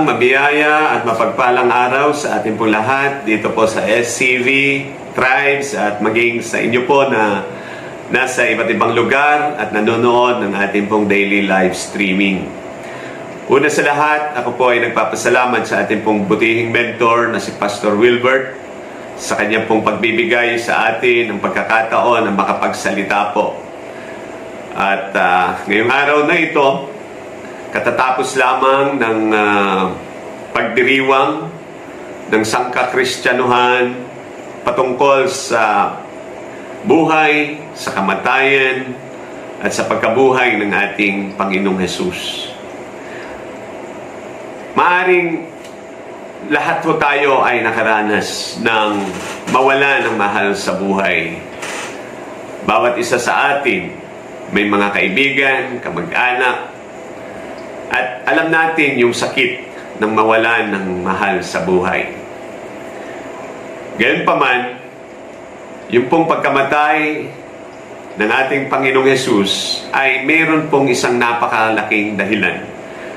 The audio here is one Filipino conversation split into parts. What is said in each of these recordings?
mabiyaya at mapagpalang araw sa ating pong lahat dito po sa SCV Tribes at maging sa inyo po na nasa iba't ibang lugar at nanonood ng ating pong daily live streaming. Una sa lahat, ako po ay nagpapasalamat sa ating pong butihing mentor na si Pastor Wilbert sa kanyang pong pagbibigay sa atin ng pagkakataon na makapagsalita po. At ngayong araw na ito, katatapos lamang ng pagdiriwang ng sangka-Kristyanuhan patungkol sa buhay, sa kamatayan, at sa pagkabuhay ng ating Panginoong Hesus. Maaring lahat po tayo ay nakaranas ng mawala ng mahal sa buhay. Bawat isa sa atin, may mga kaibigan, kamag-anak, at alam natin yung sakit ng mawalan ng mahal sa buhay. Gayunpaman, yung pong pagkamatay ng ating Panginoong Hesus ay meron pong isang napakalaking dahilan.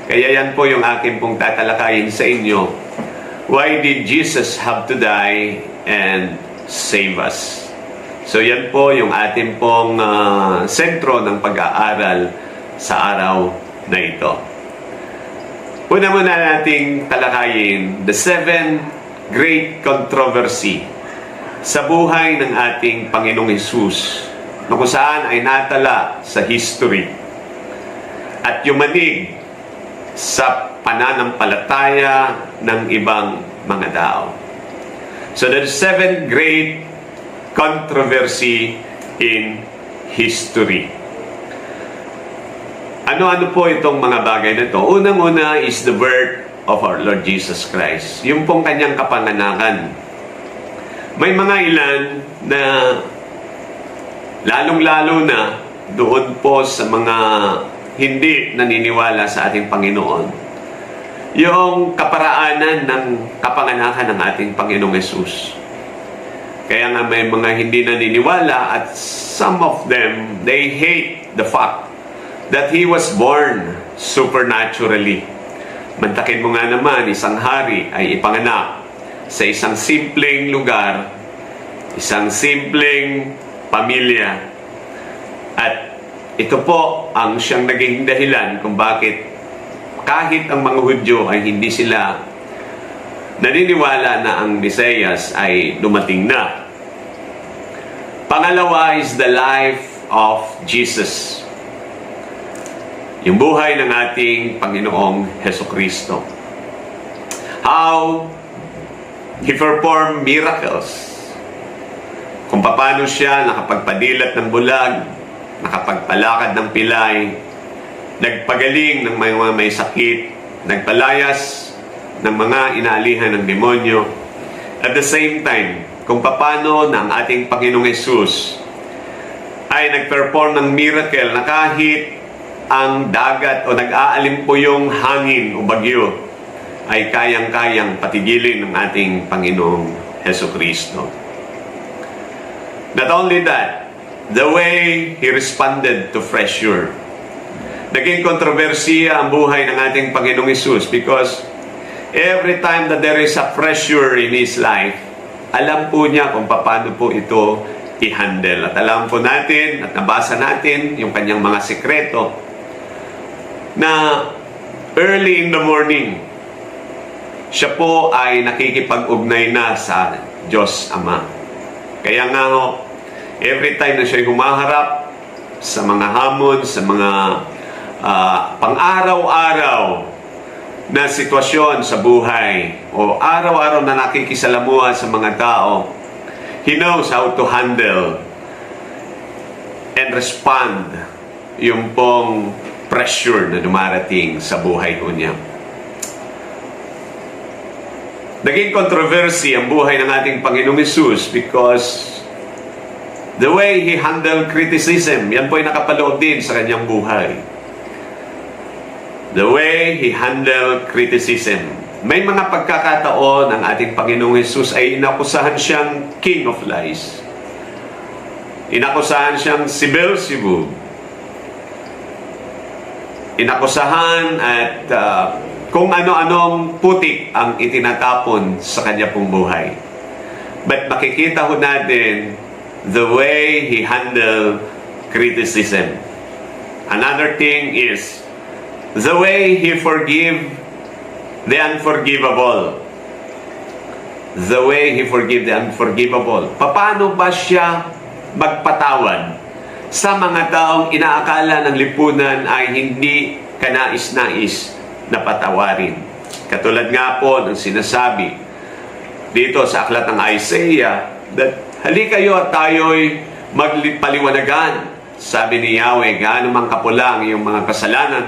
Kaya yan po yung akin pong tatalakayin sa inyo. Why did Jesus have to die and save us? So yan po yung ating pong sentro ng pag-aaral sa araw na ito. Una muna nating talakayin the 7 great controversy sa buhay ng ating Panginoong Hesus na kung saan ay natala sa history at yumanig sa pananampalataya ng ibang mga tao. So the 7 great controversy in history. Ano-ano po itong mga bagay na ito? Unang-una is the birth of our Lord Jesus Christ. Yung pong kanyang kapanganakan. May mga ilan na lalong-lalo na doon po sa mga hindi naniniwala sa ating Panginoon. Yung kaparaanan ng kapanganakan ng ating Panginoong Hesus. Kaya nga may mga hindi naniniwala at some of them, they hate the fact that He was born supernaturally. Mantakin mo nga naman, isang hari ay ipanganak sa isang simpleng lugar, isang simpleng pamilya. At ito po ang siyang naging dahilan kung bakit kahit ang mga Hudyo ay hindi sila naniniwala na ang Mesiyas ay dumating na. Pangalawa is the life of Jesus. Yung buhay ng ating Panginoong Hesukristo. How He performed miracles. Kung paano siya nakapagpadilat ng bulag, nakapagpalakad ng pilay, nagpagaling ng mga may sakit, nagpalayas ng mga inaalihan ng demonyo. At the same time, kung paano na ang ating Panginoong Hesus ay nag-perform ng miracle na kahit ang dagat o nag-aalim po yung hangin o bagyo ay kayang-kayang patigilin ng ating Panginoong Hesukristo. Not only that, the way He responded to pressure. Naging kontrobersiya ang buhay ng ating Panginoong Hesus because every time that there is a pressure in His life, alam po niya kung paano po ito i-handle. At alam po natin at nabasa natin yung kanyang mga sekreto na early in the morning, siya po ay nakikipag-ugnay na sa Diyos Ama. Kaya nga every time na siya humaharap sa mga hamon, sa mga pang-araw-araw na sitwasyon sa buhay o araw-araw na nakikisalamuha sa mga tao, He knows how to handle and respond yung pong pressure na dumarating sa buhay ko niya. Naging controversy ang buhay ng ating Panginoong Hesus because the way He handled criticism, yan po ay nakapaloob din sa kanyang buhay. The way He handled criticism. May mga pagkakataon ang ating Panginoong Hesus ay inakusahan siyang king of lies. Inakusahan siyang si Beelzebub. Inakusahan at kung ano-anong putik ang itinatapon sa kanya pong buhay. But makikita ho natin the way he handled criticism. Another thing is the way he forgive the unforgivable. The way he forgive the unforgivable. Paano ba siya magpatawad sa mga taong inaakala ng lipunan ay hindi kanais-nais na patawarin? Katulad nga po ng sinasabi dito sa aklat ng Isaiah, that halika kayo at tayo'y magpaliwanagan. Sabi ni Yahweh, gaano mang kapula ang iyong mga kasalanan,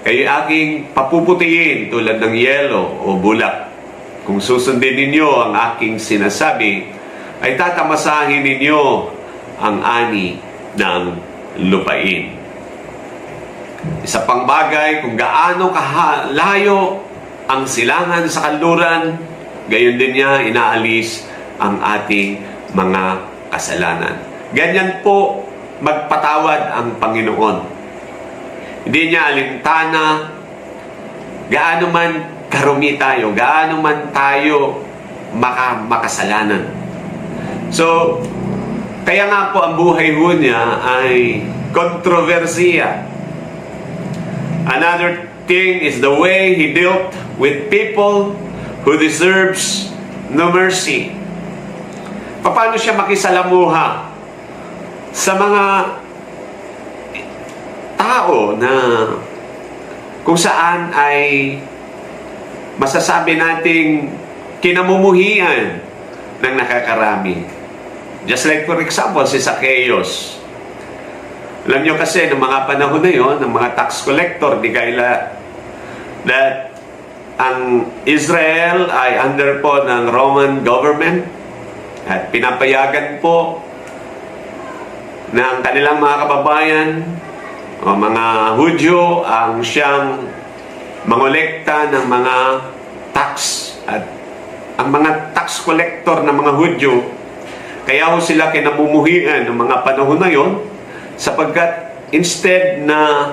kayo aking papuputiin tulad ng yelo o bulak. Kung susundin ninyo ang aking sinasabi, ay tatamasahin ninyo ang ani ng lupain. Isa pang bagay, kung gaano kahalayo ang silangan sa kanluran, gayon din niya inaalis ang ating mga kasalanan. Ganyan po magpatawad ang Panginoon. Hindi niya alintana gaano man karumi tayo, gaano man tayo makasalanan. So, kaya nga po ang buhay ho niya ay kontrobersiya. Another thing is the way he dealt with people who deserves no mercy. Paano siya makisalamuha sa mga tao na kung saan ay masasabi nating kinamumuhian ng nakakarami. Just like for example, si Zacchaeus. Alam nyo kasi, ng mga panahon na yon, ng mga tax collector, di kaila that ang Israel ay under po ng Roman government at pinapayagan po na ang kanilang mga kababayan o mga Hudyo ang siyang mangolekta ng mga tax. At ang mga tax collector ng mga Hudyo, kaya ho sila kinamumuhian ng mga panahon na yon, sapagkat instead na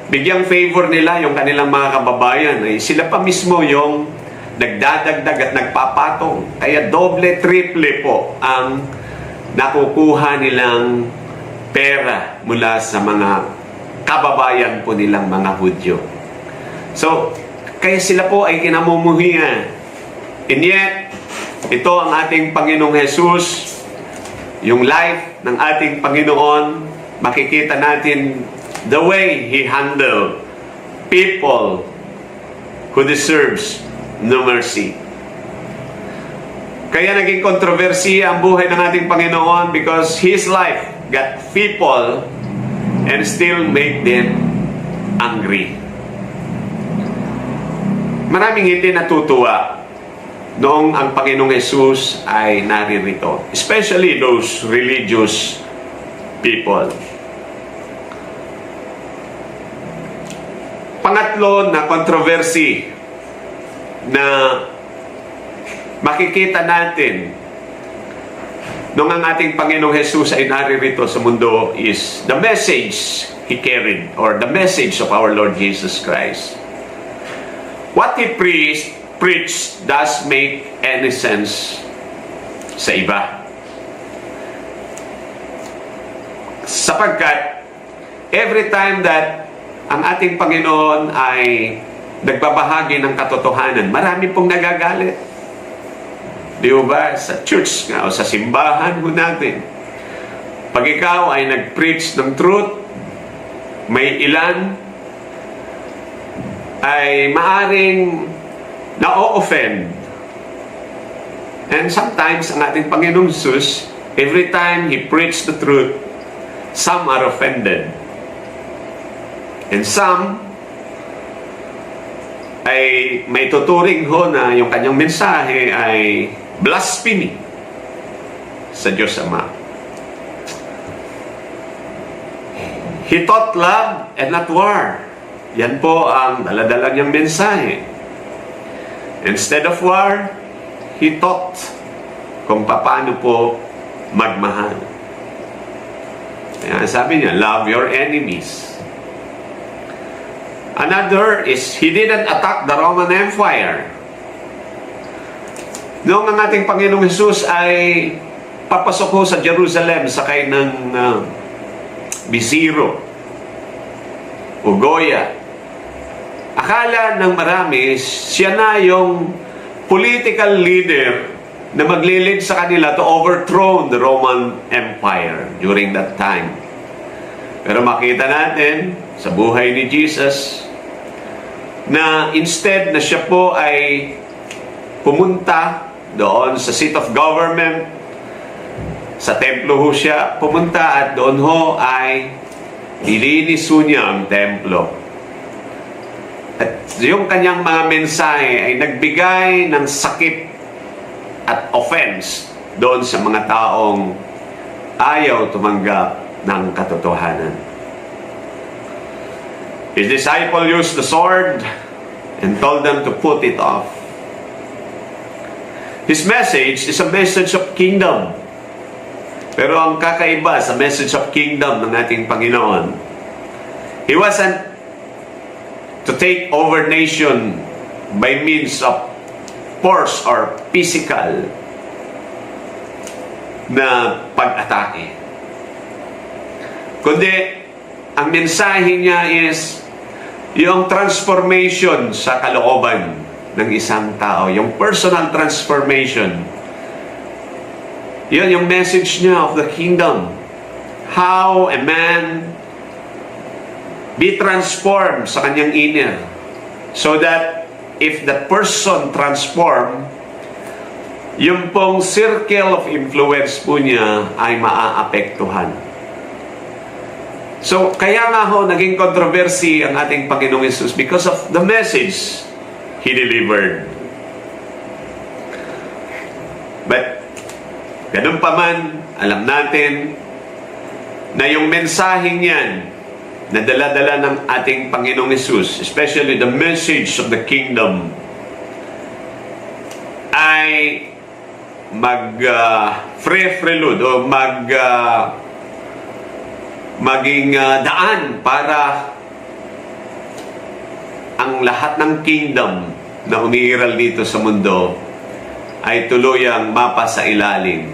bigyang favor nila yung kanilang mga kababayan, ay sila pa mismo yung nagdadagdag at nagpapatong. Kaya doble, triple po ang nakukuha nilang pera mula sa mga kababayan po nilang mga Hudyo. So, kaya sila po ay kinamumuhian. And yet, ito ang ating Panginoong Jesus, yung life ng ating Panginoon, makikita natin the way He handled people who deserves no mercy. Kaya naging kontrobersiya ang buhay ng ating Panginoon because His life got people and still make them angry. Maraming hindi natutuwa noong ang Panginoong Jesus ay naririto. Especially those religious people. Pangatlo na controversy na makikita natin noong ang ating Panginoong Jesus ay naririto sa mundo is the message He carried or the message of our Lord Jesus Christ. What He preached does make any sense sa iba. Sapagkat every time that ang ating Panginoon ay nagbabahagi ng katotohanan, marami pong nagagalit. Di ba? Sa church nga o sa simbahan ho natin. Pag ikaw ay nag-preach ng truth, may ilan ay maaring na-offend. And sometimes, ang ating Panginoong Jesus, every time He preached the truth, some are offended. And some ay may tuturing ho na yung kanyang mensahe ay blasphemy sa Diyos Ama. He taught love and not war. Yan po ang daladala niyang mensahe. Instead of war, He taught kung paano po magmahal. Kaya sabi niya, love your enemies. Another is, He didn't attack the Roman Empire. Noong ang ating Panginoong Jesus ay papasok ho sa Jerusalem sakay ng bisiro o Goya, akala ng marami siya na yung political leader na maglilid sa kanila to overthrow the Roman Empire during that time. Pero makita natin sa buhay ni Jesus na instead na siya po ay pumunta doon sa seat of government, sa templo ho siya pumunta at doon ho ay nilinis ho niya ang templo. At yung kanyang mga mensahe ay nagbigay ng sakit at offense doon sa mga taong ayaw tumanggap ng katotohanan. His disciple used the sword and told them to put it off. His message is a message of kingdom. Pero ang kakaiba sa message of kingdom ng ating Panginoon, He wasn't to take over nation by means of force or physical na pag-atake. Kundi, ang mensahe niya is yung transformation sa kalooban ng isang tao. Yung personal transformation. Yun yung message niya of the kingdom. How a man be transformed sa kanyang inner. So that if that person transform, yung pong circle of influence po niya ay maaapektuhan. So, kaya nga ho, naging controversy ang ating Panginoong Jesus because of the message He delivered. But, ganun pa man, alam natin na yung mensaheng yan na dala-dala ng ating Panginoong Jesus, especially the message of the kingdom, ay mag-prelude o maging daan para ang lahat ng kingdom na umiiral dito sa mundo ay tuluyang mapa sa ilalim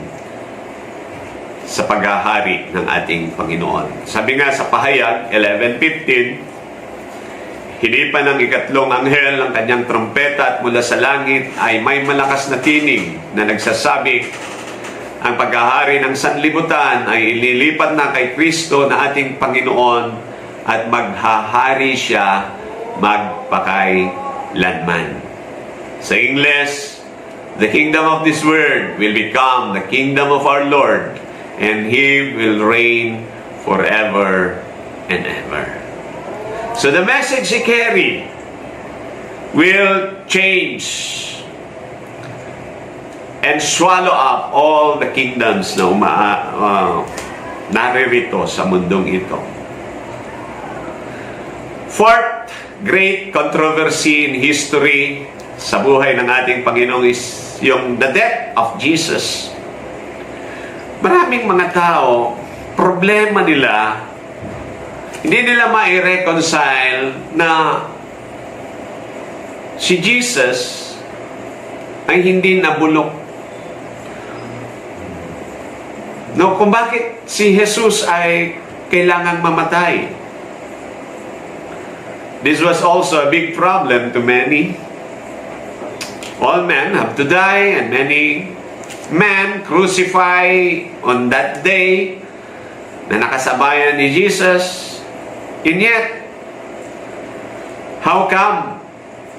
sa paghahari ng ating Panginoon. Sabi nga sa Pahayag 11:15, hinipan ng ikatlong anghel ang kanyang trompeta at mula sa langit ay may malakas na tinig na nagsasabi, ang paghahari ng sanlibutan ay ililipat na kay Kristo na ating Panginoon at maghahari siya magpakailanman. Sa English, the kingdom of this world will become the kingdom of our Lord, and He will reign forever and ever. So the message He carried will change and swallow up all the kingdoms na naririto sa mundong ito. Fourth great controversy in history sa buhay ng ating Panginoong is yung the death of Jesus. Maraming mga tao, problema nila, hindi nila ma-reconcile na si Jesus ay hindi nabulok. No, kung bakit si Jesus ay kailangang mamatay. This was also a big problem to many. All men have to die, and many men crucify on that day na nakasabayan ni Jesus. And yet, how come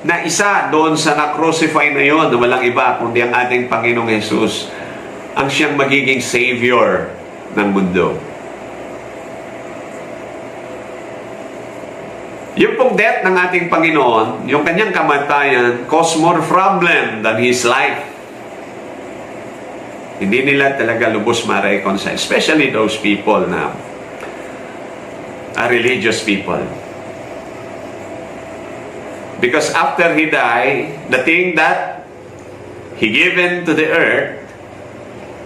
na isa doon sa na-crucify na yon na walang iba kundi ang ating Panginoong Jesus ang siyang magiging Savior ng mundo? Yung pong death ng ating Panginoon, yung kanyang kamatayan, cause more problem than His life. Hindi nila talaga lubos ma-reconcile, especially those people na are religious people. Because after He died, the thing that He given to the earth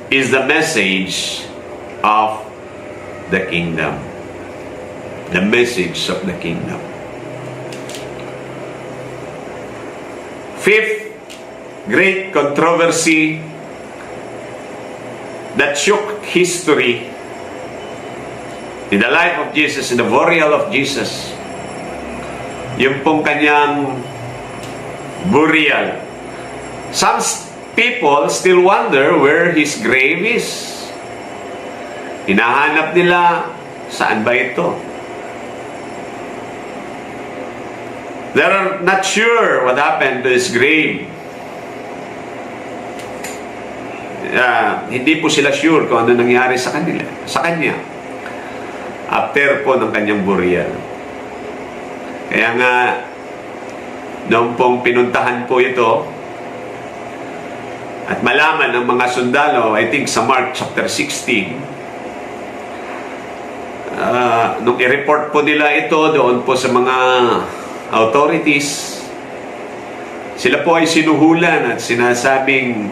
is the message of the kingdom. The message of the kingdom. fifth great controversy that shook history in the life of Jesus, in the burial of Jesus, yung pong kanyang burial. Some people still wonder where his grave is. Hinahanap nila, saan ba ito? They are not sure what happened to his grave. Hindi po sila sure kung ano nangyari sa kanya after po ng kanyang burial. Kaya nga noong pong pinuntahan po ito at malaman ng mga sundalo, I think sa Mark chapter 16, nung i-report po nila ito doon po sa mga authorities, sila po ay sinuhulan at sinasabing,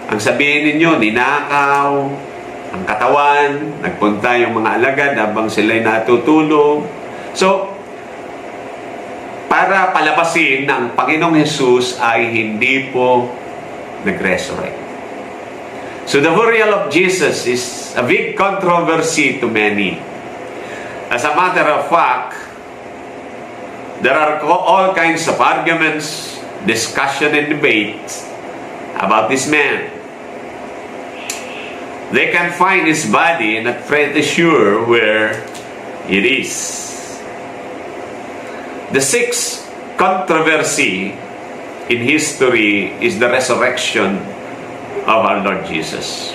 ang sabihin ninyo, ninakaw ang katawan, nagpunta yung mga alagad habang sila'y natutulog. So, para palabasin ng Panginoong Jesus ay hindi po nag-resurrect. So, the burial of Jesus is a big controversy to many. As a matter of fact, there are all kinds of arguments, discussion, and debates about this man. They can find his body, not pretty sure where it is. The sixth controversy in history is the resurrection of our Lord Jesus.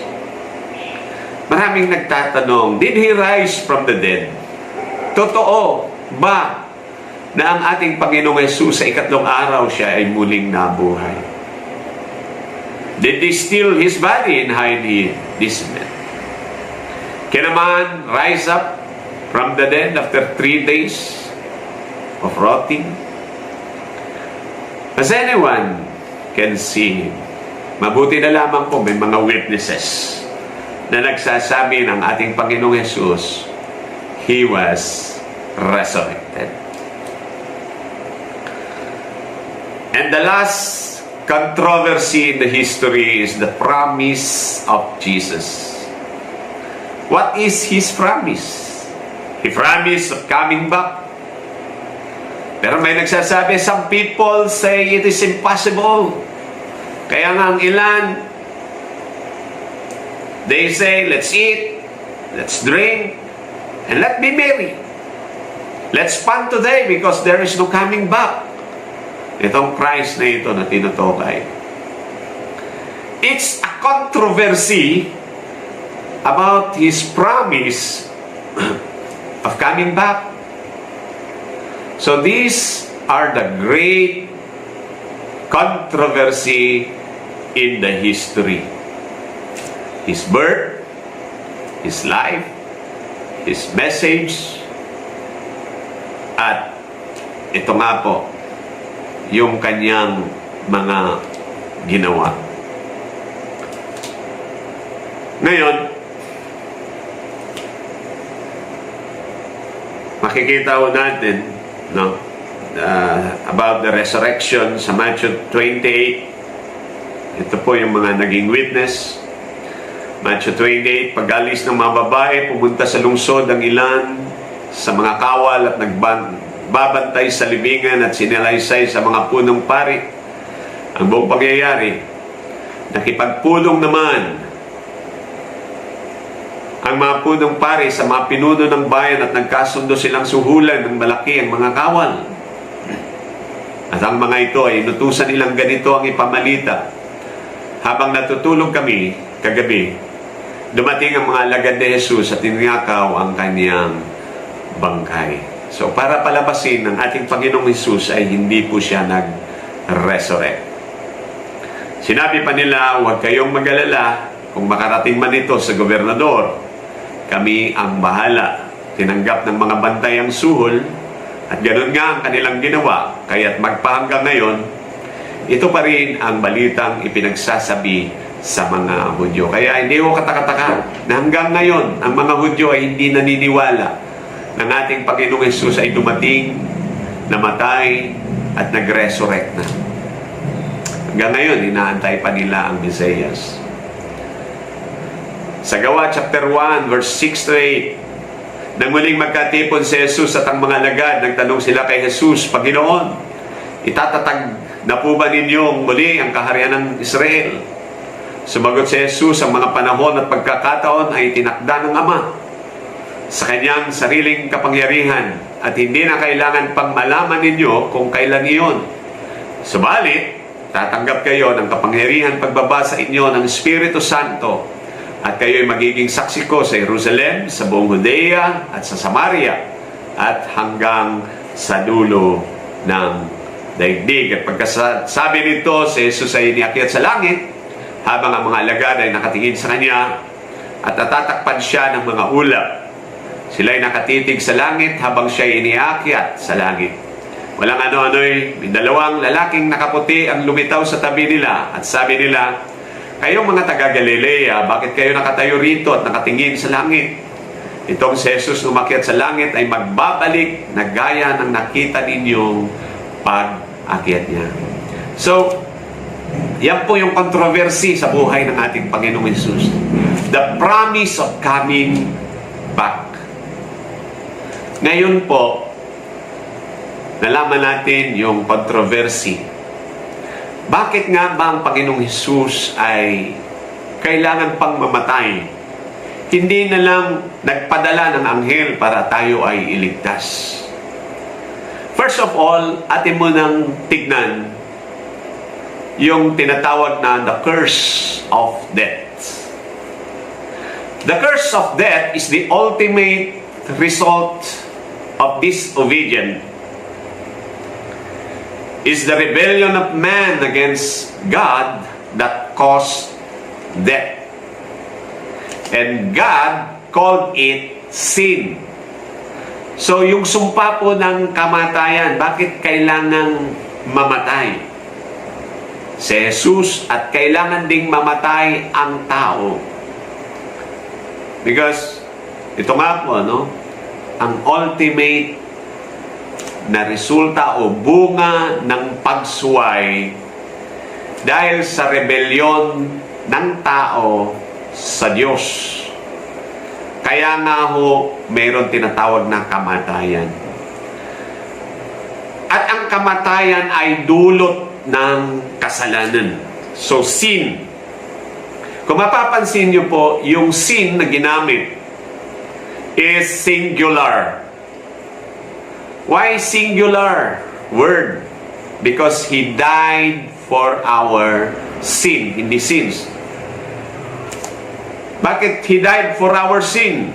Maraming nagtatanong, did he rise from the dead? Totoo ba na ang ating Panginoong Hesus sa ikatlong araw siya ay muling nabuhay? Did they steal his body and hide this man? Can a man rise up from the dead after 3 days of rotting? As anyone can see him. Mabuti na lamang po may mga witnesses na nagsasabi ng ating Panginoong Hesus, he was resurrected. And the last controversy in the history is the promise of Jesus. What is his promise? He promised of coming back. Pero may nagsasabi, some people say it is impossible. Kaya nga ang ilan, they say, let's eat, let's drink, and let be merry. Let's fun today because there is no coming back. Itong Christ na ito na tinutukay. It's a controversy about his promise of coming back. So these are the great controversy in the history. His birth, his life, his message, at ito nga po, yung kanyang mga ginawa. Ngayon, makikita ho natin, no, about the resurrection sa Matthew 28. Ito po yung mga naging witness. Matthew 28, pag-alis ng mga babae, pumunta sa lungsod ang ilan sa mga kawal at nagbabantay sa libingan at sinalaysay sa mga punong pari. Ang buong pangyayari, nakipagpulong naman ang mga punong pari sa mga pinuno ng bayan at nagkasundo silang suhulan ng malaki ang mga kawal. At ang mga ito ay inutusan nilang ganito ang ipamalita. Habang natutulog kami kagabi, dumating ang mga alagad ni Jesus at tinangakaw ang kanyang bangkay. So para palabasin ng ating Panginoong Jesus ay hindi po siya nag-resurrect. Sinabi pa nila, huwag kayong mag-alala kung makarating man ito sa gobernador. Kami ang bahala. Tinanggap ng mga bantay ang suhol at ganoon nga ang kanilang ginawa. Kaya't magpahanggang ngayon, ito pa rin ang balitang ipinagsasabi sa mga Hudyo. Kaya hindi ko katakataka na hanggang ngayon, ang mga Hudyo ay hindi naniniwala ng ating Panginoong Jesus ay dumating, namatay, at nag-resurrect na. Hanggang ngayon, inaantay pa nila ang Mesiyas. Sa Gawa chapter 1, verse 6 to 8, nang muling magkatipon si Jesus at ang mga alagad, nagtanong sila kay Jesus, Panginoon, itatatag na po ba ninyong muli ang kaharian ng Israel? Sumagot si Jesus, ang mga panahon at pagkakataon ay tinakda ng Ama sa kanyang sariling kapangyarihan at hindi na kailangan pang malaman ninyo kung kailan iyon. Subalit, tatanggap kayo ng kapangyarihan pagbaba sa inyo ng Espiritu Santo at kayo'y magiging saksi ko sa Jerusalem, sa buong Judea at sa Samaria at hanggang sa dulo ng daigdig. At pagkasabi nito, si Jesus ay iniakyat sa langit habang ang mga alagad ay nakatingin sa kanya at natatakpan siya ng mga ulap. Sila'y nakatitig sa langit habang siya'y iniakyat sa langit. Walang ano-ano'y may dalawang lalaking nakaputi ang lumitaw sa tabi nila at sabi nila, kayong mga taga-Galilea, bakit kayo nakatayo rito at nakatingin sa langit? Itong si Jesus umakyat sa langit ay magbabalik na gaya ng nakita ninyong pag-akyat niya. So, yan po yung controversy sa buhay ng ating Panginoong Jesus. The promise of coming back. Ngayon po, nalaman natin yung controversy. Bakit nga ba ang Panginoong Jesus ay kailangan pang mamatay? Hindi na lang nagpadala ng anghel para tayo ay iligtas. First of all, atin mo nang tignan yung tinatawag na the curse of death. The curse of death is the ultimate result of disobedience. Is the rebellion of man against God that caused death. And God called it sin. So yung sumpa po ng kamatayan, bakit kailangang mamatay si Jesus at kailangan ding mamatay ang tao? Because ito nga po, ang ultimate na resulta o bunga ng pagsuway dahil sa rebelyon ng tao sa Diyos. Kaya nga ho, mayroon tinatawag na kamatayan. At ang kamatayan ay dulot ng kasalanan. So, sin. Kung mapapansin niyo po, yung sin na ginamit is singular. Why singular word? Because He died for our sin, hindi sins. Bakit He died for our sin?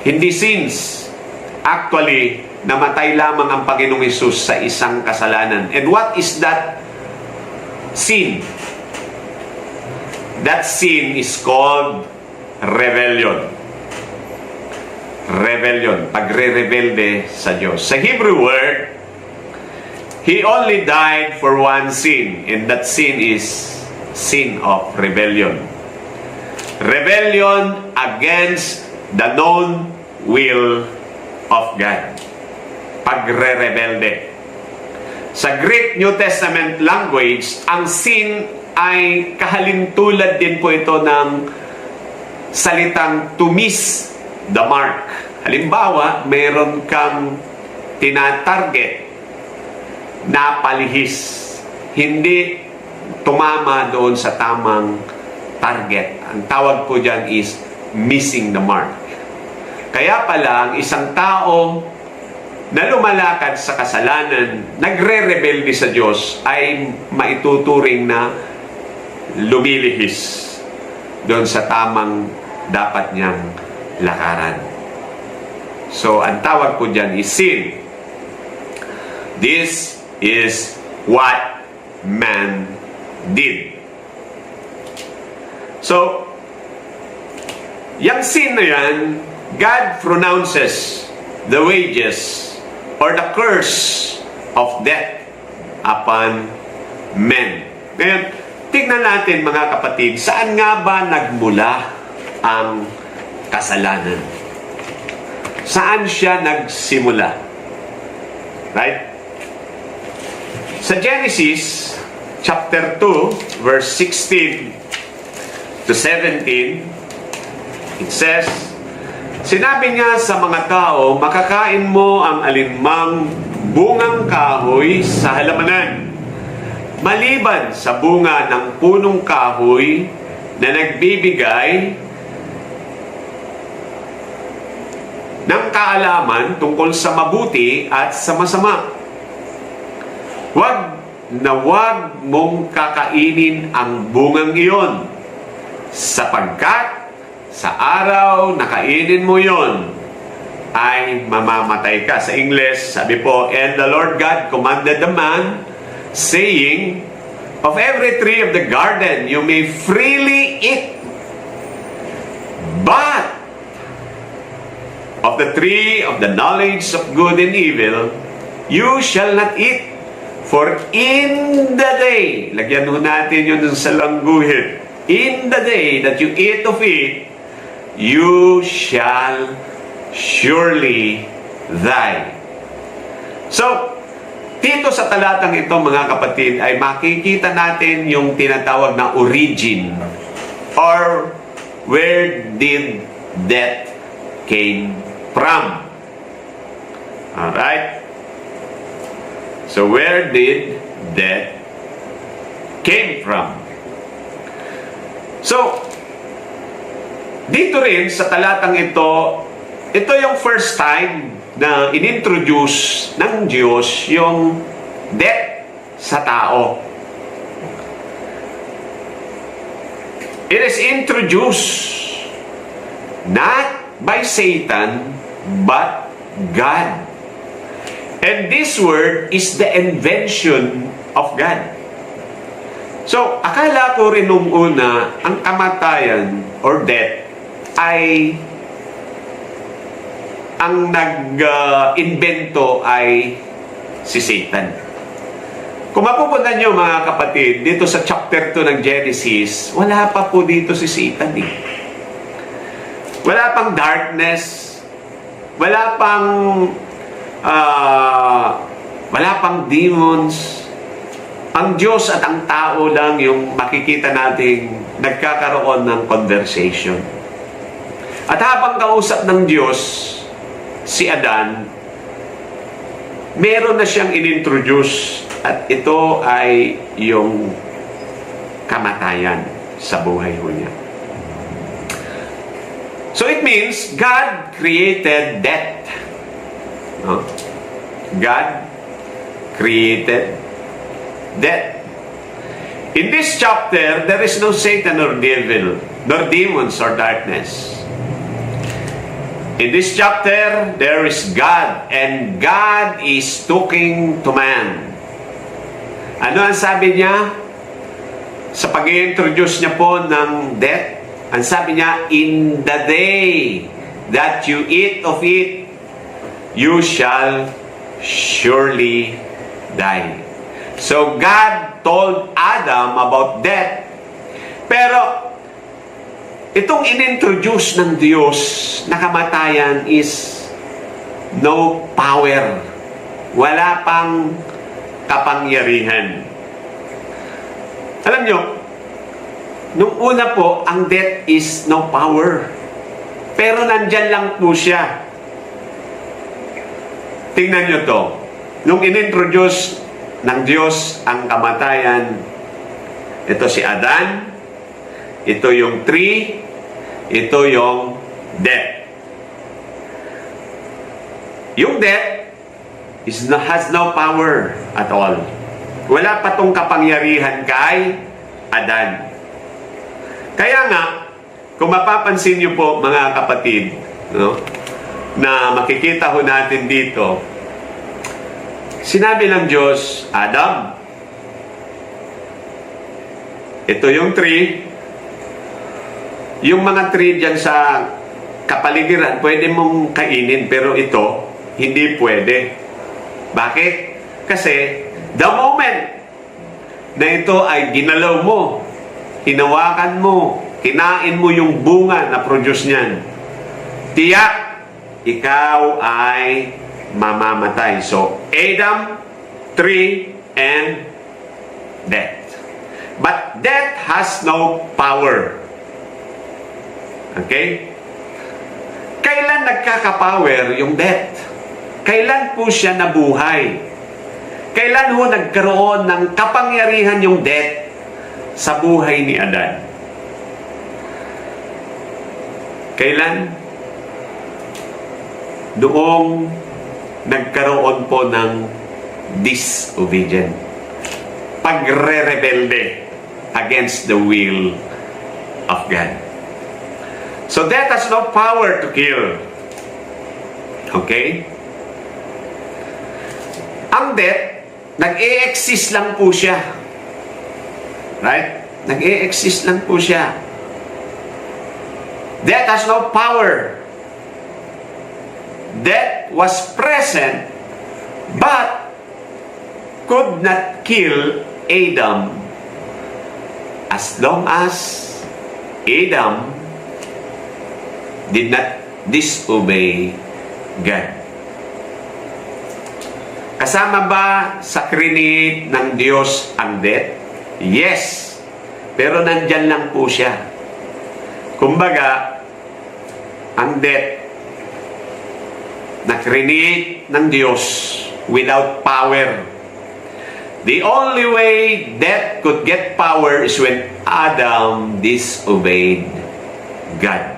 Hindi sins. Actually, namatay lamang ang Panginoong Hesus sa isang kasalanan. And what is that sin? That sin is called rebellion. Rebellion, pagre-rebelde sa Diyos. Sa Hebrew word, He only died for one sin, and that sin is sin of rebellion. Rebellion against the known will of God. Pagre-rebelde. Sa Greek New Testament language, ang sin ay kahalintulad din po ito ng salitang to miss the mark. Halimbawa, meron kang tinatarget na palihis. Hindi tumama doon sa tamang target. Ang tawag po dyan is missing the mark. Kaya pala, ang isang tao na lumalakad sa kasalanan, nagre-rebelde sa Diyos, ay maituturing na lumilihis doon sa tamang dapat niyang lakaran. So, ang tawag po dyan is sin. This is what man did. So, yung sin na yan, God pronounces the wages or the curse of death upon men. Ngayon, tignan natin mga kapatid, saan nga ba nagmula ang kasalanan? Saan siya nagsimula? Right? Sa Genesis chapter 2, verse 16 to 17, it says, sinabi niya sa mga tao, makakain mo ang alinmang bungang kahoy sa halamanan, maliban sa bunga ng punong kahoy na nagbibigay ng kaalaman tungkol sa mabuti at sa masama. Huwag mong kakainin ang bungang iyon, sapagkat sa araw na kainin mo yon ay mamamatay ka. Sa English, sabi po, and the Lord God commanded the man, saying, of every tree of the garden you may freely eat, but of the tree of the knowledge of good and evil you shall not eat, for in the day, lagyan ho natin yun sa langguhit, in the day that you eat of it, you shall surely die. So, dito sa talatang ito, mga kapatid, ay makikita natin yung tinatawag na origin, or where did death came from. Alright? So, where did death came from? So, dito rin sa talatang ito yung first time na inintroduce ng Diyos yung death sa tao. It is introduced not by Satan, but God. And this word is the invention of God. So, akala ko rin nung una, ang kamatayan or death ay ang nag-invento ay si Satan. Kung mapupuntan nyo, mga kapatid, dito sa chapter 2 ng Genesis, wala pa po dito si Satan eh. Wala pang darkness, wala pang demons. Ang Diyos at ang tao lang yung makikita nating nagkakaroon ng conversation. At habang kausap ng Diyos si Adan, meron na siyang inintroduce, at ito ay yung kamatayan sa buhay niya. So it means God created death. No? God created death. In this chapter, there is no Satan or devil, nor demons or darkness. In this chapter, there is God, and God is talking to man. Ano ang sabi niya? Sa pag-introduce niya po ng death, ang sabi niya, in the day that you eat of it, you shall surely die. So God told Adam about death. Pero itong inintroduce ng Diyos na kamatayan is no power. Wala pang kapangyarihan. Alam nyo, nung una po, ang death is no power. Pero nandyan lang po siya. Tingnan nyo to. Nung inintroduce ng Diyos ang kamatayan, ito si Adan, ito yung tree, ito yung death. Yung death has no power at all. Wala pa tong kapangyarihan kay Adan. Kaya nga, kung mapapansin niyo po, mga kapatid, no, na makikita ho natin dito, sinabi ng Diyos, Adam, ito yung tree. Yung mga tree dyan sa kapaligiran, pwede mong kainin, pero ito, hindi pwede. Bakit? Kasi, the moment na ito ay ginalaw mo, hinawakan mo, kinain mo yung bunga na produce niyan, tiyak, ikaw ay mamamatay. So, Adam, tree, and death. But death has no power. Okay? Kailan nagkaka-power yung death? Kailan po siya nabuhay? Kailan ho nagkaroon ng kapangyarihan yung death sa buhay ni Adan? Kailan? Noong nagkaroon po ng disobedient. Pagre-rebelde against the will of God. So death has no power to kill. Okay? Ang death, nag-e-exist lang po siya. Right? Nag-e-exist lang po siya. Death has no power. Death was present, but could not kill Adam as long as Adam did not disobey God. Kasama ba sa create ng Diyos ang death? Yes. Pero nandyan lang po siya. Kumbaga, ang death na create ng Diyos without power. The only way death could get power is when Adam disobeyed God.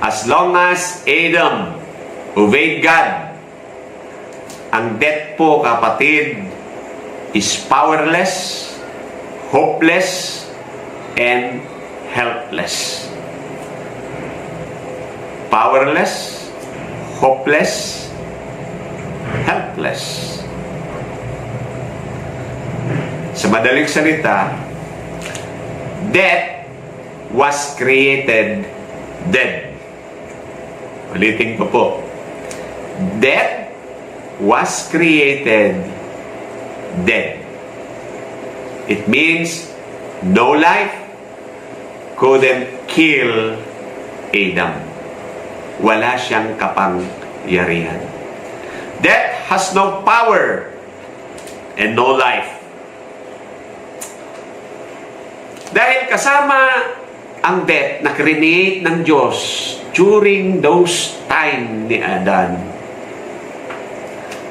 As long as Adam obeyed God, ang death po, kapatid, is powerless, hopeless, and helpless. Powerless, hopeless, helpless. Sa madaling salita, death was created dead. Ulitin ko po. Death was created dead. It means no life couldn't kill Adam. Wala siyang kapangyarihan. Death has no power and no life. Dahil kasama ang death na create ng Diyos during those time ni Adan.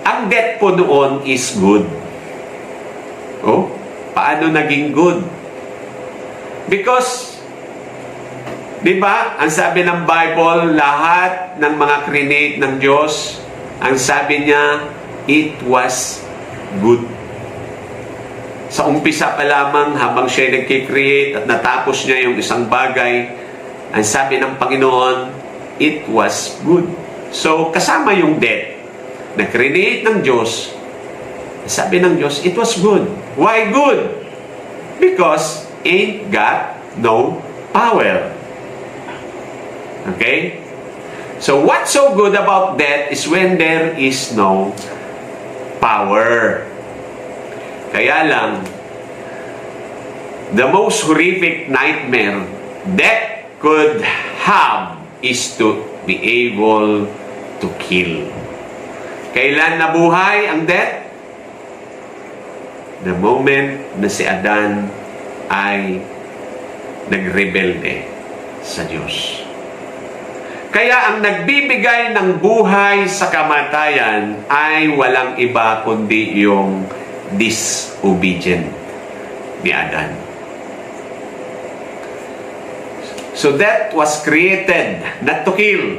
Ang death po noon is good. Oh, paano naging good? Because, di ba, ang sabi ng Bible, lahat ng mga create ng Diyos, ang sabi niya, it was good. Sa umpisa pa lamang, habang siya nagkikreate at natapos niya yung isang bagay, ang sabi ng Panginoon, it was good. So, kasama yung death na create ng Diyos, sabi ng Diyos, it was good. Why good? Because ain't got no power. Okay? So, what's so good about death is when there is no power. Kaya lang, the most horrific nightmare death could have is to be able to kill. Kailan nabuhay ang death? The moment na si Adan ay nagrebelde sa Diyos. Kaya ang nagbibigay ng buhay sa kamatayan ay walang iba kundi yung disobedient ni Adan. So death was created not to kill.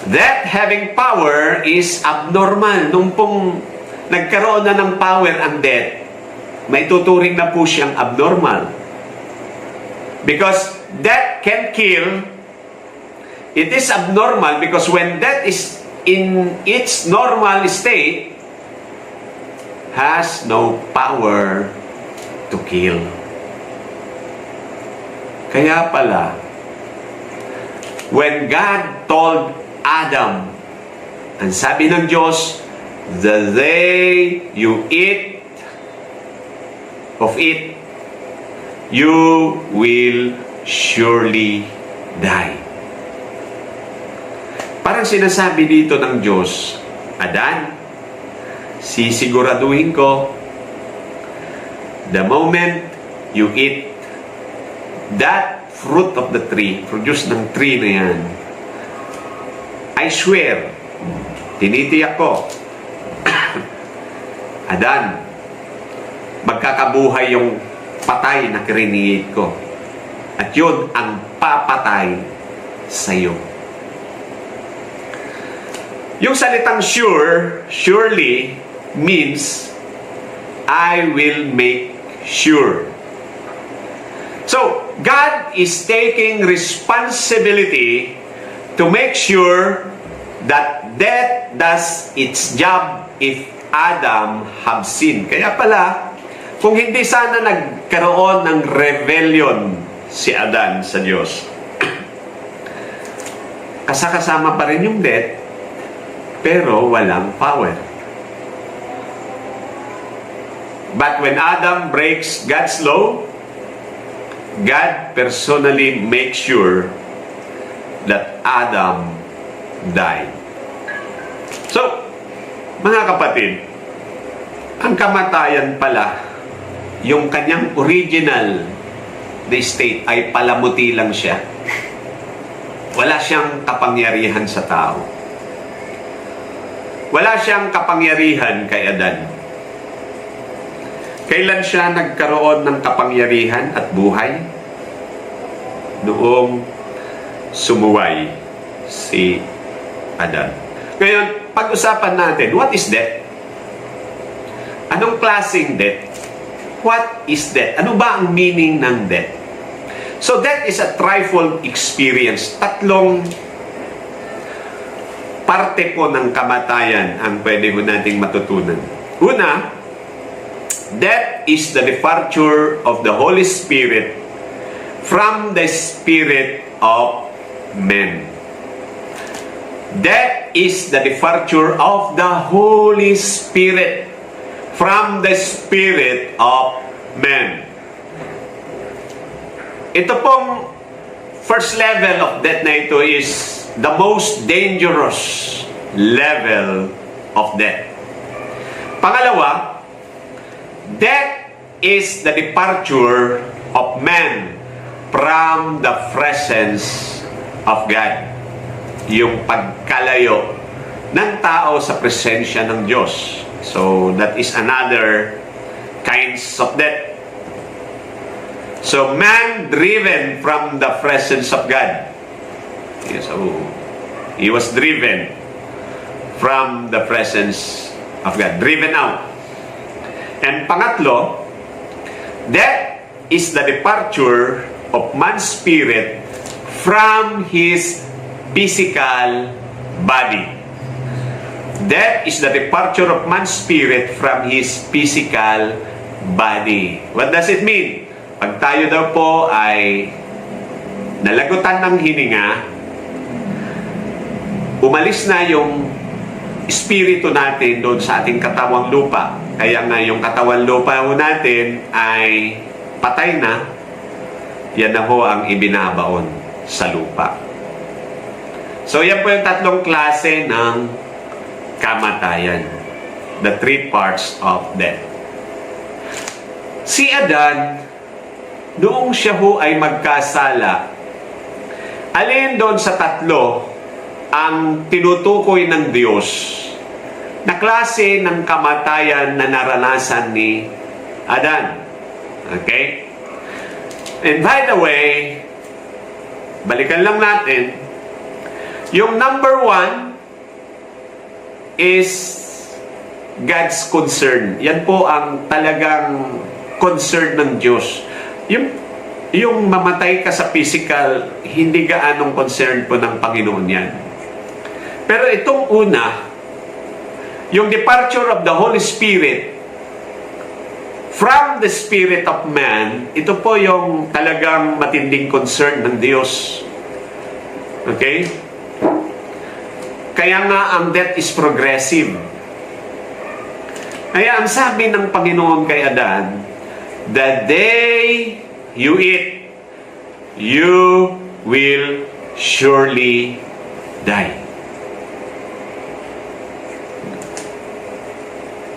Death having power is abnormal. Nung pong nagkaroon na ng power ang death, may tuturing na po siyang abnormal. Because death can kill, it is abnormal because when death is in its normal state, has no power to kill. Kaya pala, when God told Adam, ang sabi ng Diyos, the day you eat of it, you will surely die. Parang sinasabi dito ng Diyos, Adan, sisiguraduhin ko, The moment you eat that fruit of the tree, produce ng tree na yan, I swear, tinitiyak ko, Adan, magkakabuhay yung patay na create ko. At yun ang papatay sa iyo. Yung salitang sure, surely means I will make sure. So, God is taking responsibility to make sure that death does its job if Adam have sinned. Kaya pala, kung hindi sana nagkaroon ng rebellion si Adan sa Diyos, kasama pa rin yung death, pero walang power. But when Adam breaks God's law, God personally makes sure that Adam died. So, mga kapatid, ang kamatayan pala, yung kanyang original na state ay palamuti lang siya. Wala siyang kapangyarihan sa tao. Wala siyang kapangyarihan kay Adan. Kailan siya nagkaroon ng kapangyarihan at buhay? Noong sumuway si Adan. Ngayon, pag-usapan natin, what is death? Anong klaseng death? What is death? Ano ba ang meaning ng death? So, death is a threefold experience. Tatlong parte po ng kamatayan ang pwede mo nating matutunan. Una, death is the departure of the Holy Spirit from the spirit of men. Death is the departure of the Holy Spirit from the spirit of men. Ito pong first level of death na ito is the most dangerous level of death. Pangalawa, death is the departure of man from the presence of God. Yung pagkalayo ng tao sa presensya ng Diyos. So, that is another kinds of death. So, man driven from the presence of God. So, he was driven from the presence of God. Driven out. And pangatlo, death is the departure of man's spirit from his physical body. Death is the departure of man's spirit from his physical body. What does it mean? Pag tayo daw po ay nalagutan ng hininga, umalis na yung espiritu natin doon sa ating katawang lupa. Kaya nga yung katawang lupa natin ay patay na, yan na ho ang ibinabaon sa lupa. So yan po yung tatlong klase ng kamatayan. The three parts of death. Si Adan, noong siya ho ay magkasala, alin doon sa tatlo ang tinutukoy ng Diyos na klase ng kamatayan na naranasan ni Adan? Okay? And by the way, balikan lang natin, yung number one is God's concern. Yan po ang talagang concern ng Diyos. Yung mamatay ka sa physical, hindi gaanong concern po ng Panginoon yan. Pero itong una, yung departure of the Holy Spirit from the spirit of man, ito po yung talagang matinding concern ng Diyos. Okay? Kaya nga ang death is progressive. Kaya ang sabi ng Panginoon kay Adan, the day you eat, you will surely die.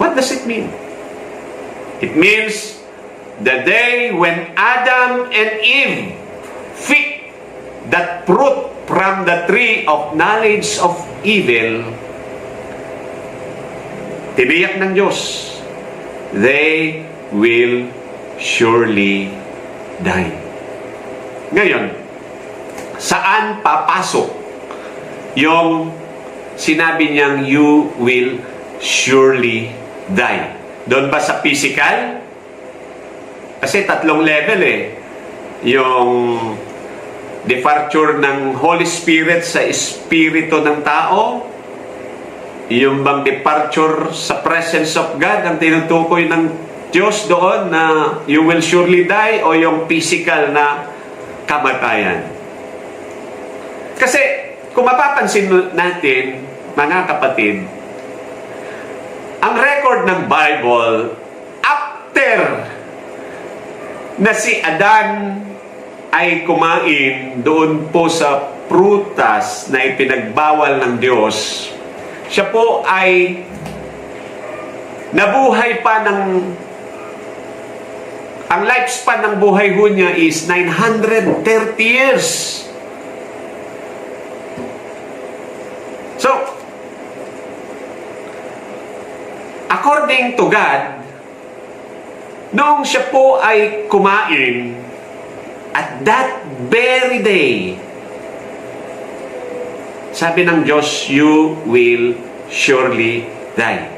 What does it mean? It means the day when Adam and Eve picked that fruit from the tree of knowledge of evil, tiniyak ng Diyos, they will surely die. Ngayon, saan papasok yung sinabi niyang you will surely die? Doon ba sa physical? Kasi 3 level yung departure ng Holy Spirit sa espiritu ng tao, yung bang departure sa presence of God ang tinutukoy ng Diyos doon na you will surely die, o yung physical na kamatayan. Kasi kung mapapansin natin, mga kapatid, ang record ng Bible, after na si Adan ay kumain doon po sa prutas na ipinagbawal ng Diyos, siya po ay nabuhay pa ng, ang lifespan ng buhay ho niya is 930 years. So, according to God, noong siya po ay kumain, at that very day, sabi ng Diyos, you will surely die.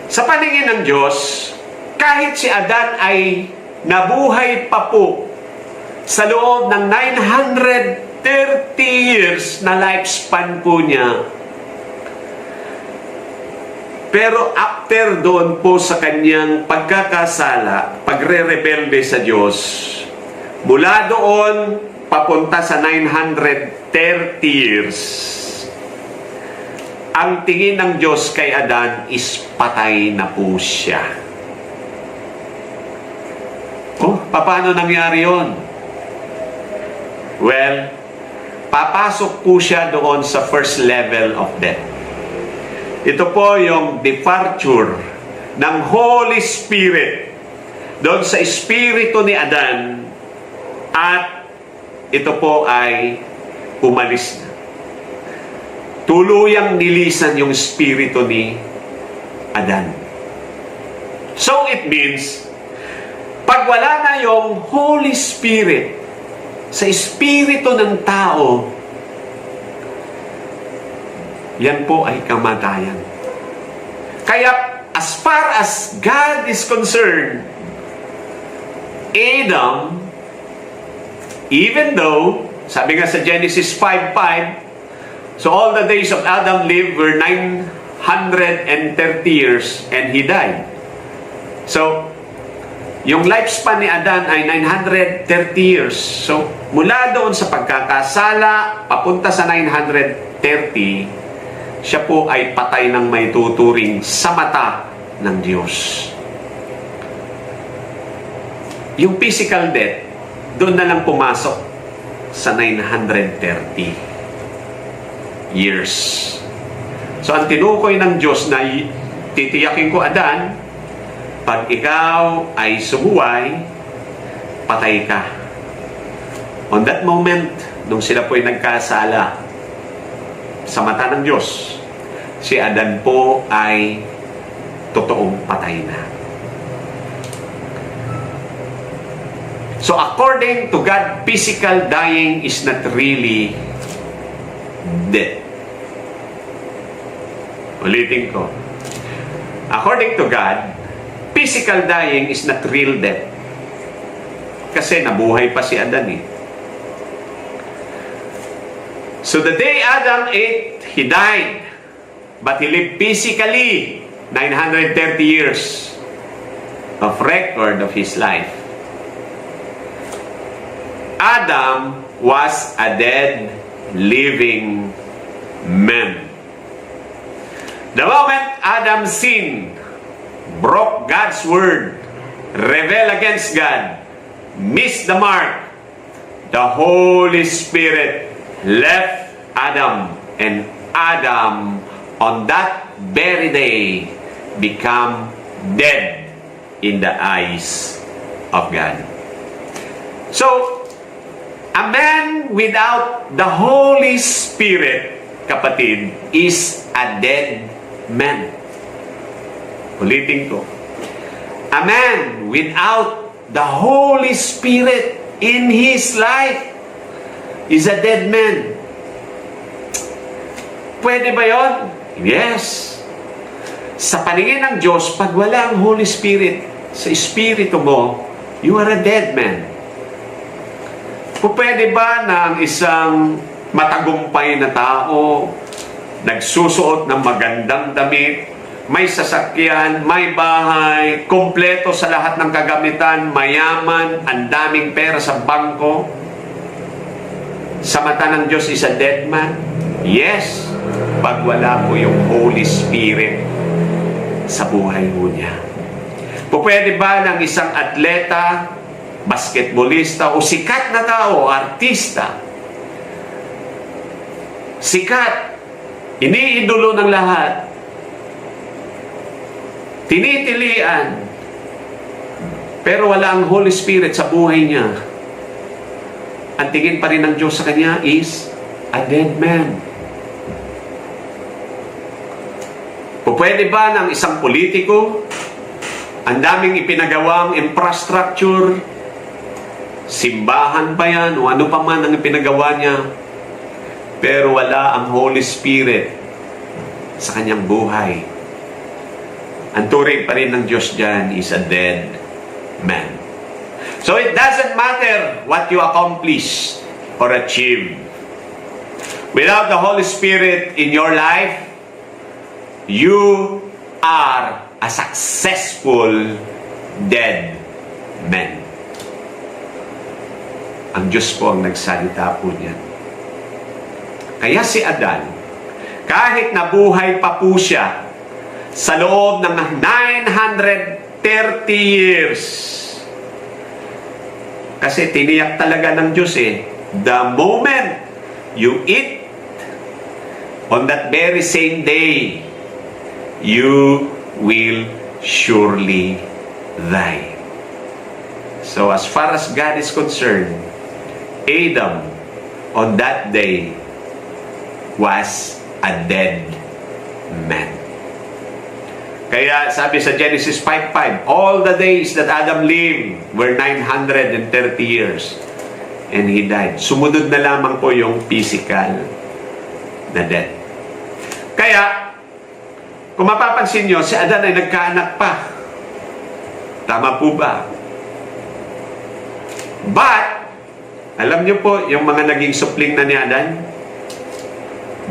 Sa paningin ng Diyos, kahit si Adan ay nabuhay pa po sa loob ng 930 years na lifespan po niya, pero after doon po sa kanyang pagkakasala, pagre-rebelde sa Diyos, mula doon papunta sa 930 years, ang tingin ng Diyos kay Adan is patay na po siya. Oh, paano nangyari yon? Well, papasok po siya doon sa first level of death. Ito po yung departure ng Holy Spirit doon sa espiritu ni Adan, at ito po ay umalis na. Tuluyang nilisan yung espiritu ni Adan. So it means, pag wala na yung Holy Spirit sa espiritu ng tao, yan po ay kamatayan. Kaya, as far as God is concerned, Adam, even though, sabi nga sa Genesis 5:5, so all the days of Adam lived were 930 years and he died. So, yung lifespan ni Adan ay 930 years. So, mula doon sa pagkakasala, papunta sa 930, siya po ay patay ng may tuturing sa mata ng Diyos. Yung physical death, doon na lang pumasok sa 930 years. So, ang tinukoy ng Diyos na titiyakin ko, Adan, pag ikaw ay sumuway, patay ka. On that moment, nung sila po ay nagkasala sa mata ng Diyos, si Adan po ay totoong patay na. So according to God, physical dying is not really death. Ulitin ko. According to God, physical dying is not real death. Kasi nabuhay pa si Adan eh. So the day Adam ate, he died. But he lived physically 930 years of record of his life. Adam was a dead, living man. The moment Adam sinned, broke God's word, rebelled against God, missed the mark, the Holy Spirit left Adam, and Adam on that very day become dead in the eyes of God. So, a man without the Holy Spirit, kapatid, is a dead man. Ulitin ko. A man without the Holy Spirit in his life is a dead man. Pwede ba yun? Yes. Sa paningin ng Diyos, pag wala ang Holy Spirit sa espiritu mo, you are a dead man. Pwede ba na ang isang matagumpay na tao, nagsusuot ng magandang damit, may sasakyan, may bahay, kompleto sa lahat ng kagamitan, mayaman, ang daming pera sa bangko, sa mata ng Diyos is a dead man? Yes, pag wala po yung Holy Spirit sa buhay mo niya. Pwede ba ng isang atleta, basketballista, o sikat na tao, artista, sikat, iniidolo ng lahat, tinitilian, pero wala ang Holy Spirit sa buhay niya, ang tingin pa rin ng Diyos sa kanya is a dead man. Pwede ba ng isang politiko, ang daming ipinagawang infrastructure, simbahan pa yan, o ano pa man ang ipinagawa niya, pero wala ang Holy Spirit sa kanyang buhay, ang turing pa rin ng Diyos dyan is a dead man. So it doesn't matter what you accomplish or achieve. Without the Holy Spirit in your life, you are a successful dead man. Ang Diyos po ang nagsalita po niyan. Kaya si Adan, kahit nabuhay pa po siya sa loob ng 930 years, kasi tiniyak talaga ng Diyos the moment you eat, on that very same day, you will surely die. So as far as God is concerned, Adam on that day was a dead man. Kaya sabi sa Genesis 5:5, all the days that Adam lived were 930 years and he died. Sumunod na lamang po yung physical na death. Kaya kung mapapansin nyo, si Adan ay nagkaanak pa. Tama po ba? But, alam nyo po, yung mga naging supling na ni Adan,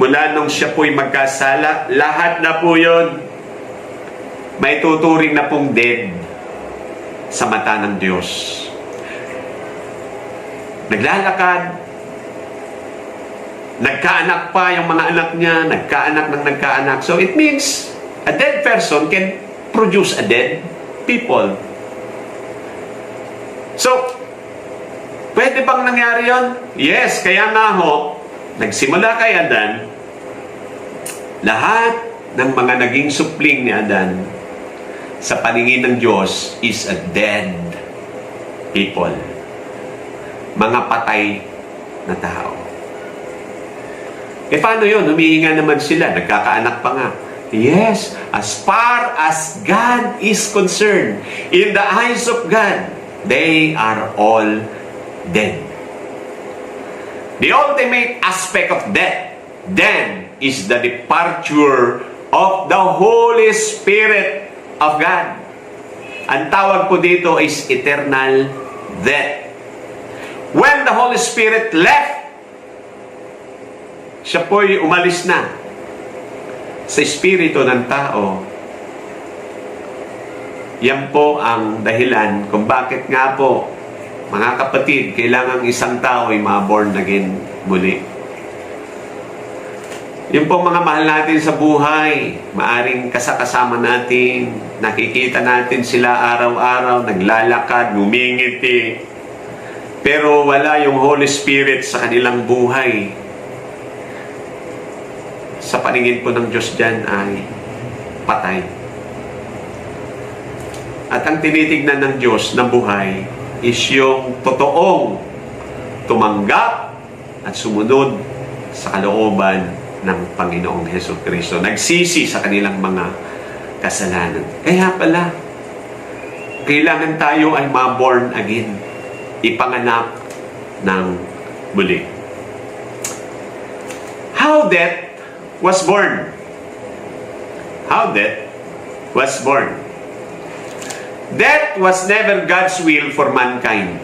mula nung siya po'y magkasala, lahat na po yun, may tuturing na pong dead sa mata ng Diyos. Naglalakad, nagkaanak pa yung mga anak niya, nagkaanak ng nagkaanak. So it means, a dead person can produce a dead people. So, pwede bang nangyari yon? Yes, kaya nga ho, nagsimula kay Adan, lahat ng mga naging supling ni Adan sa paningin ng Diyos is a dead people. Mga patay na tao. Paano yun? Humihinga naman sila, nagkakaanak pa nga. Yes, as far as God is concerned, in the eyes of God, they are all dead. The ultimate aspect of death, then, is the departure of the Holy Spirit of God. Ang tawag po dito is eternal death. When the Holy Spirit left, siya po'y umalis na sa espiritu ng tao. Yan po ang dahilan kung bakit nga po, mga kapatid, kailangan isang tao ay ma-born again muli. Yung po mga mahal natin sa buhay, maaring kasakasama natin, nakikita natin sila araw-araw, naglalakad, ngumingiti, pero wala yung Holy Spirit sa kanilang buhay. Sa paningin po ng Diyos dyan ay patay. At ang tinitignan ng Diyos na buhay is yung totoong tumanggap at sumunod sa kalooban ng Panginoong Hesukristo. Nagsisi sa kanilang mga kasalanan. Kaya pala, kailangan tayo ay ma-born again. Ipanganak ng muli. How death was born? How death was born? Death was never God's will for mankind.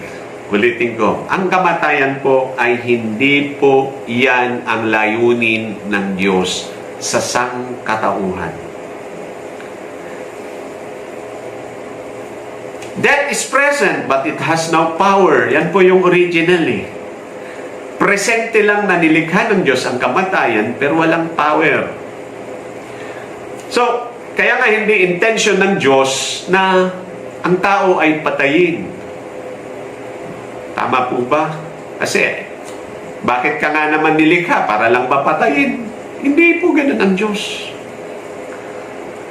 Ulitin ko, ang kamatayan po ay hindi po yan ang layunin ng Diyos sa sangkatauhan. Death is present but it has no power. Yan po yung original eh. Presente lang na nilikha ng Diyos ang kamatayan pero walang power. So, kaya nga hindi intention ng Diyos na ang tao ay patayin. Tama po ba? Kasi, bakit ka nga naman nilikha para lang mapatayin? Hindi po ganun ang Diyos.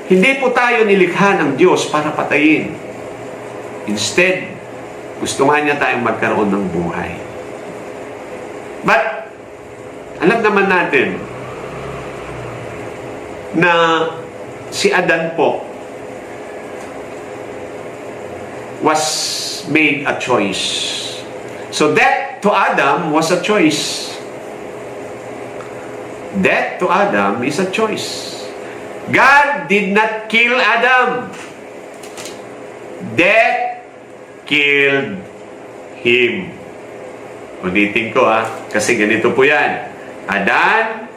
Hindi po tayo nilikha ng Diyos para patayin. Instead, gusto nga niya tayong magkaroon ng buhay. But, alam naman natin na si Adan po was made a choice. So death to Adam was a choice. Death to Adam is a choice. God did not kill Adam. Death killed him. Ulitin ko kasi ganito po yan. Adan,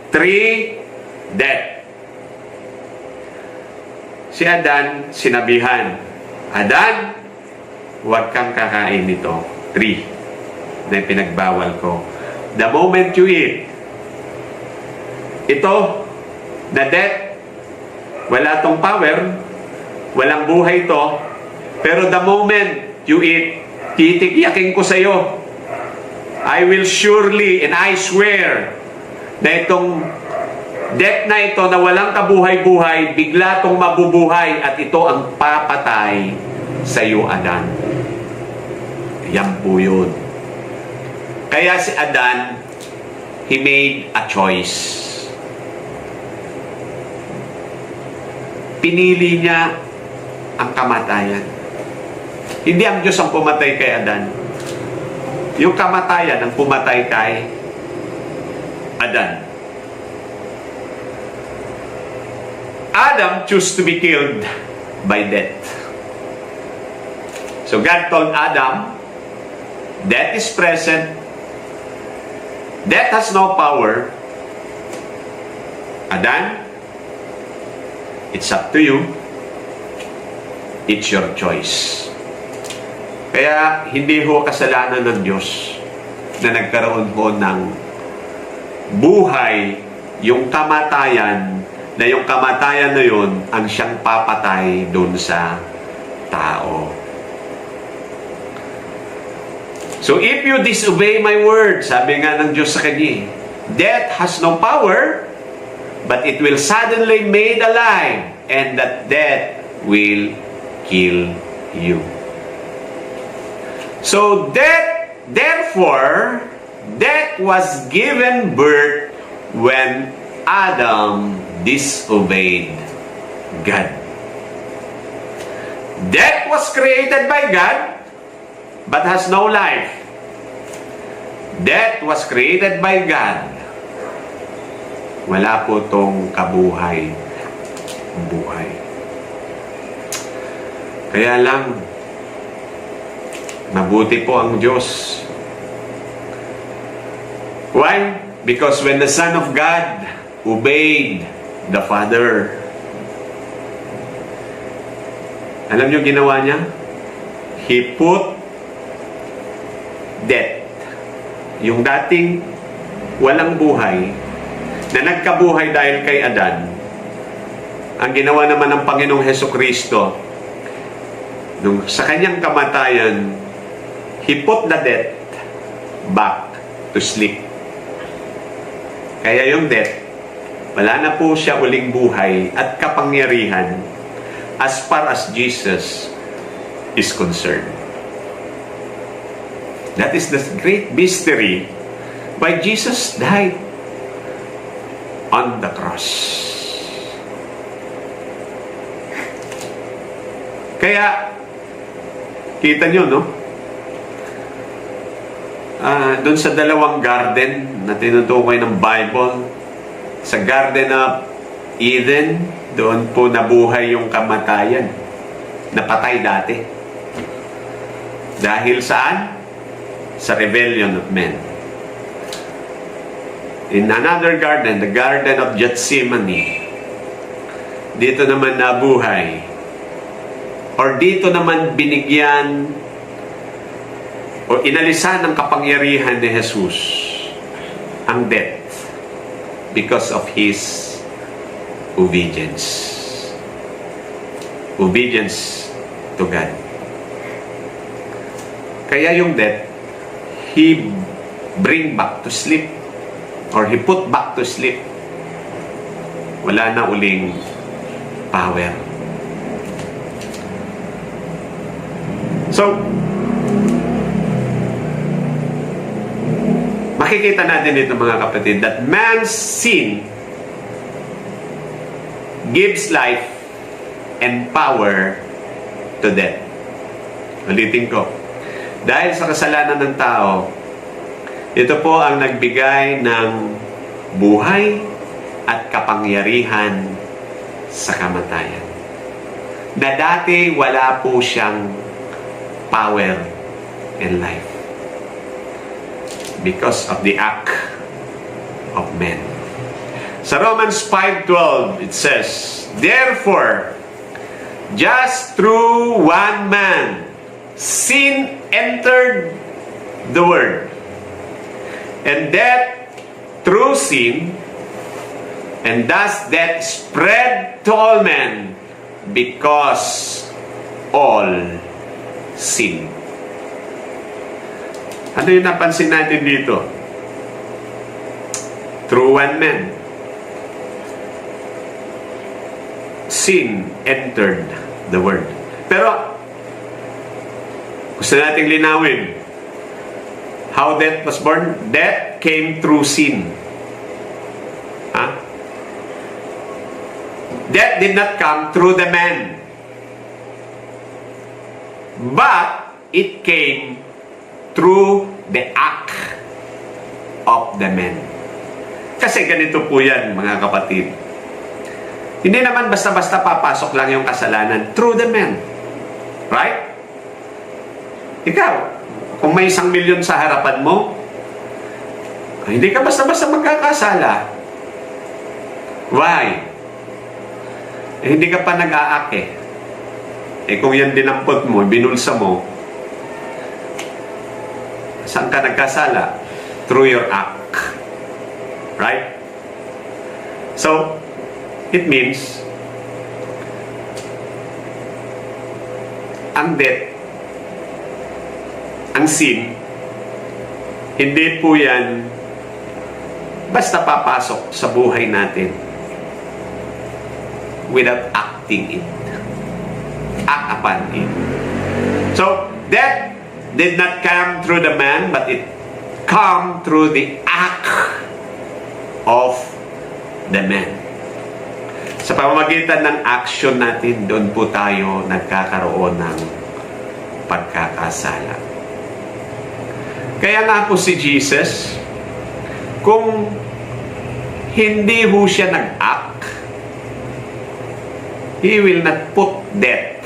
3, death. Si Adan, sinabihan, Adan, huwag kang kakain nito. 3, na pinagbawal ko. The moment you eat, ito, na death, wala tong power, walang buhay ito, pero the moment you eat, titigyakin ko sa iyo. I will surely, and I swear, na itong death na ito na walang kabuhay-buhay, bigla itong mabubuhay at ito ang papatay sa iyo, Adan. Yan po yun. Kaya si Adan, he made a choice. Pinili niya ang kamatayan. Hindi ang Diyos ang pumatay kay Adan. Yung kamatayan ang pumatay kay Adan. Adam chose to be killed by death. So God told Adam, death is present. Death has no power. Adan, it's up to you. It's your choice. Kaya hindi ho kasalanan ng Diyos na nagkaroon ho ng buhay, yung kamatayan, na yung kamatayan na yun ang siyang papatay doon sa tao. So if you disobey my word, sabi nga ng Diyos sa kanya, death has no power, but it will suddenly made alive, and that death will kill you. So therefore, death was given birth when Adam disobeyed God. Death was created by God, but has no life. Death was created by God. Wala po tong kabuhay. Buhay. Kaya lang, mabuti po ang Diyos. Why? Because when the Son of God obeyed the Father, alam niyo ginawa niya? He put death. Yung dating walang buhay, na nagkabuhay dahil kay Adan, ang ginawa naman ng Panginoong Hesukristo, nung sa kanyang kamatayan, He put the death back to sleep. Kaya yung death, wala na po siya uling buhay at kapangyarihan. as far as Jesus is concerned. That is the great mystery why Jesus died on the cross. Kaya, kita nyo, no? Doon sa dalawang garden na tinutukoy ng Bible, sa Garden of Eden, doon po nabuhay yung kamatayan. Napatay dati. Dahil saan? Sa rebellion of men. In another garden, the Garden of Gethsemane, dito naman nabuhay, or dito naman binigyan o inalisan ng kapangyarihan ni Jesus ang death because of His obedience. Obedience to God. Kaya yung death, He bring back to sleep, or He put back to sleep. Wala na uling power. So, makikita natin ito mga kapatid, that man's sin gives life and power to death. Ulitin ko. Dahil sa kasalanan ng tao, ito po ang nagbigay ng buhay at kapangyarihan sa kamatayan. Na dati wala po siyang power and life. Because of the act of men. Sa Romans 5:12, it says, therefore, just through one man, sin entered the world. And death through sin, and thus death spread to all men because all sin. Ano yung napansin natin dito? Through one man, sin entered the world. Pero, gusto nating linawin, how death was born? Death came through sin. Death did not come through the man, but it came through the act of the man. Kasi ganito po yan, mga kapatid. Hindi naman basta-basta papasok lang yung kasalanan through the man. Right? Ikaw, kung may 1,000,000 sa harapan mo, hindi ka basta-basta magkakasala. Why? Hindi ka pa nag-aak eh. Kung yan dinampot mo, binulsa mo, saan ka nagkasala? Through your act. Right? So, it means, ang death, ang sin, hindi po yan basta papasok sa buhay natin without acting it. Act upon it. So, death did not come through the man, but it come through the act of the man. Sa pamamagitan ng action natin, doon po tayo nagkakaroon ng pagkakasala. Kaya nga po si Jesus, kung hindi ho siya nag-act, He will not put death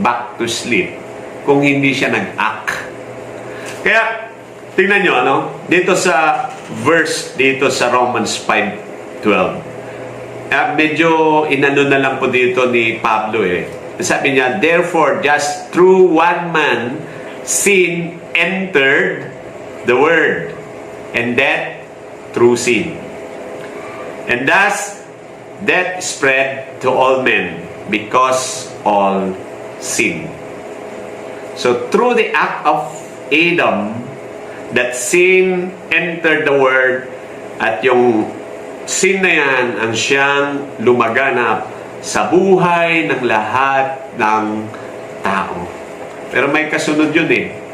back to sleep kung hindi siya nag-act. Kaya, tingnan nyo, ano? Dito sa verse, dito sa Romans 5:12, medyo inano na lang po dito ni Pablo eh. Sabi niya, therefore, just through one man, sin entered the world, and death through sin. And thus, death spread to all men because all sin. So, through the act of Adam, that sin entered the world, at yung sin na yan ang siyang lumaganap sa buhay ng lahat ng tao. Pero may kasunod yun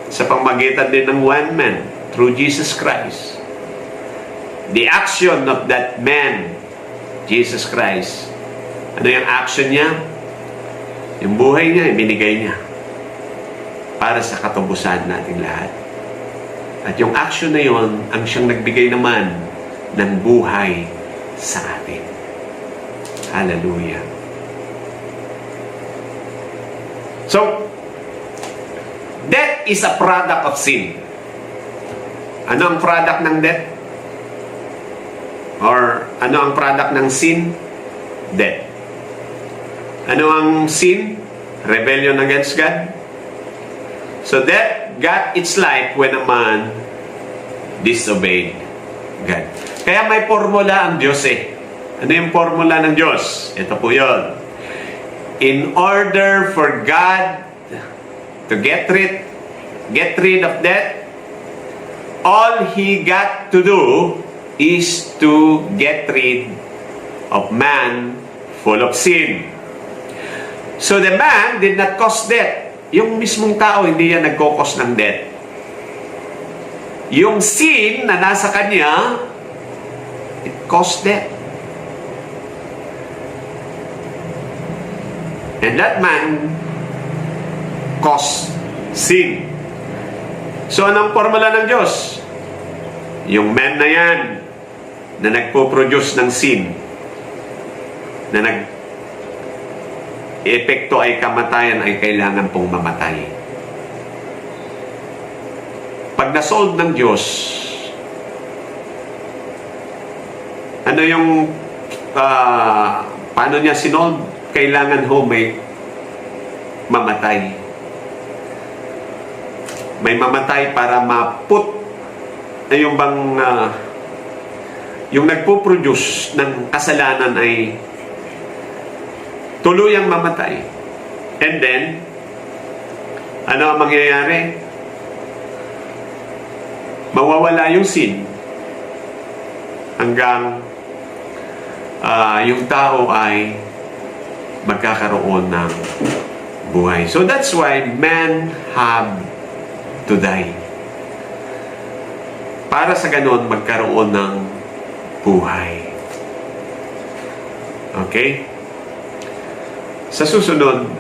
sa pamagitan din ng one man, through Jesus Christ. The action of that man, Jesus Christ. Ano yung action niya? Yung buhay niya, ibinigay niya para sa katubusan nating lahat. At yung action na yon ang siyang nagbigay naman ng buhay sa atin. Hallelujah. So, death is a product of sin. Ano ang product ng death? Or ano ang product ng sin? Death. Ano ang sin? Rebellion against God. So death got its life when a man disobeyed God. Kaya may formula ang Diyos Ano yung formula ng Diyos? Ito po yun. In order for God to get rid of death, all He got to do is to get rid of man full of sin. So the man did not cause death. Yung mismong tao, hindi yan nagkokos ng death. Yung sin na nasa kanya, it caused death. And that man caused sin. So anong formula ng Diyos? Yung man na yan, na nagpo-produce ng sin, na epekto ay kamatayan, ay kailangan pong mamatay. Pag nasolve ng Diyos, ano yung paano niya sinolve? Kailangan may mamatay. May mamatay para maput yung bang yung nagpo-produce ng kasalanan ay tuluyang mamatay. And then, ano ang mangyayari? Mawawala yung sin hanggang yung tao ay magkakaroon ng buhay. So that's why men have to die. Para sa ganun, magkaroon ng buhay. Okay? Sa susunod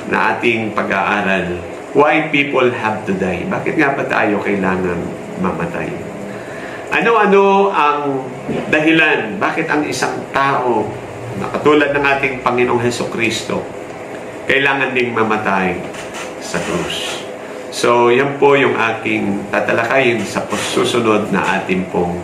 na ating pag-aaral, why people have to die? Bakit nga ba tayo kailangan mamatay? Ano-ano ang dahilan? Bakit ang isang tao na katulad ng ating Panginoong Hesukristo kailangan ding mamatay sa krus? So, yan po yung aking tatalakayin sa susunod na ating pong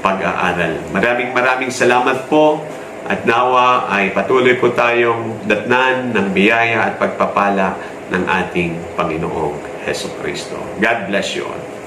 pag-aaral. Maraming salamat po at nawa ay patuloy po tayong datnan ng biyaya at pagpapala ng ating Panginoong Hesukristo. God bless you all.